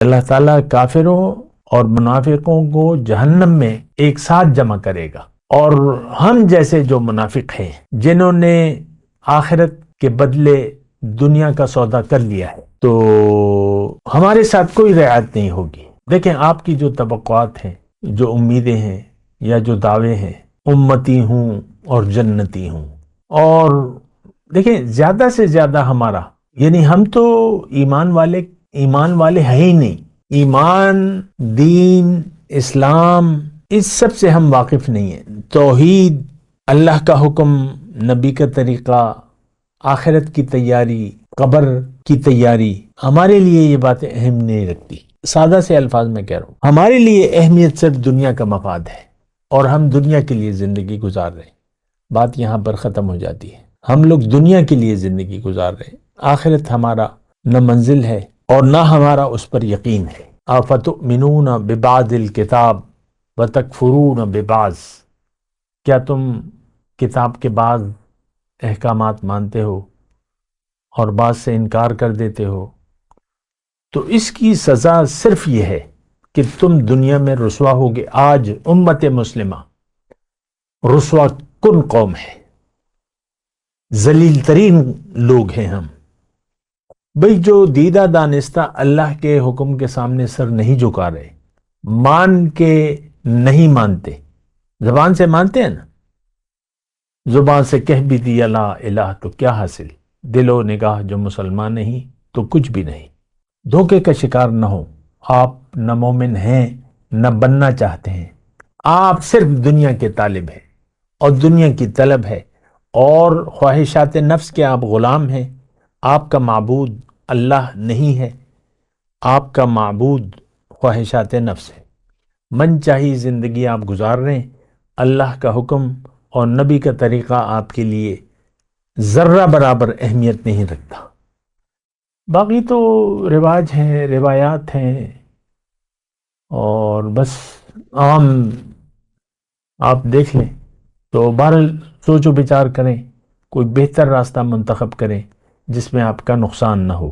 اللہ تعالیٰ کافروں اور منافقوں کو جہنم میں ایک ساتھ جمع کرے گا، اور ہم جیسے جو منافق ہیں جنہوں نے آخرت کے بدلے دنیا کا سودا کر لیا ہے، تو ہمارے ساتھ کوئی رعایت نہیں ہوگی۔ دیکھیں، آپ کی جو توقعات ہیں، جو امیدیں ہیں یا جو دعوے ہیں، امتی ہوں اور جنتی ہوں، اور دیکھیں زیادہ سے زیادہ ہمارا، یعنی ہم تو ایمان والے ہیں ہی نہیں۔ ایمان، دین، اسلام، اس سب سے ہم واقف نہیں ہیں۔ توحید، اللہ کا حکم، نبی کا طریقہ، آخرت کی تیاری، قبر کی تیاری، ہمارے لیے یہ باتیں اہم نہیں رکھتی۔ سادہ سے الفاظ میں کہہ رہا ہوں، ہمارے لیے اہمیت صرف دنیا کا مفاد ہے، اور ہم دنیا کے لیے زندگی گزار رہے ہیں۔ بات یہاں پر ختم ہو جاتی ہے۔ ہم لوگ دنیا کے لیے زندگی گزار رہے ہیں، آخرت ہمارا نہ منزل ہے اور نہ ہمارا اس پر یقین ہے۔ افتؤمنون ببعض الکتاب وتکفرون ببعض، کیا تم کتاب کے بعض احکامات مانتے ہو اور بعض سے انکار کر دیتے ہو؟ تو اس کی سزا صرف یہ ہے کہ تم دنیا میں رسوا ہوگے۔ آج امت مسلمہ رسوا کن قوم ہے، ذلیل ترین لوگ ہیں ہم۔ بھئی جو دیدہ دانستہ اللہ کے حکم کے سامنے سر نہیں جھکا رہے، مان کے نہیں مانتے، زبان سے مانتے ہیں نا، زبان سے کہہ بھی دیا لا الہ تو کیا حاصل، دل و نگاہ جو مسلمان نہیں تو کچھ بھی نہیں۔ دھوکے کا شکار نہ ہو، آپ نہ مومن ہیں نہ بننا چاہتے ہیں، آپ صرف دنیا کے طالب ہیں اور دنیا کی طلب ہے، اور خواہشات نفس کے آپ غلام ہیں۔ آپ کا معبود اللہ نہیں ہے، آپ کا معبود خواہشات نفس ہے۔ من چاہی زندگی آپ گزار رہے ہیں، اللہ کا حکم اور نبی کا طریقہ آپ کے لیے ذرہ برابر اہمیت نہیں رکھتا۔ باقی تو رواج ہیں، روایات ہیں، اور بس عام آپ دیکھ لیں۔ تو بہرحال سوچ و بچار کریں، کوئی بہتر راستہ منتخب کریں جس میں آپ کا نقصان نہ ہو۔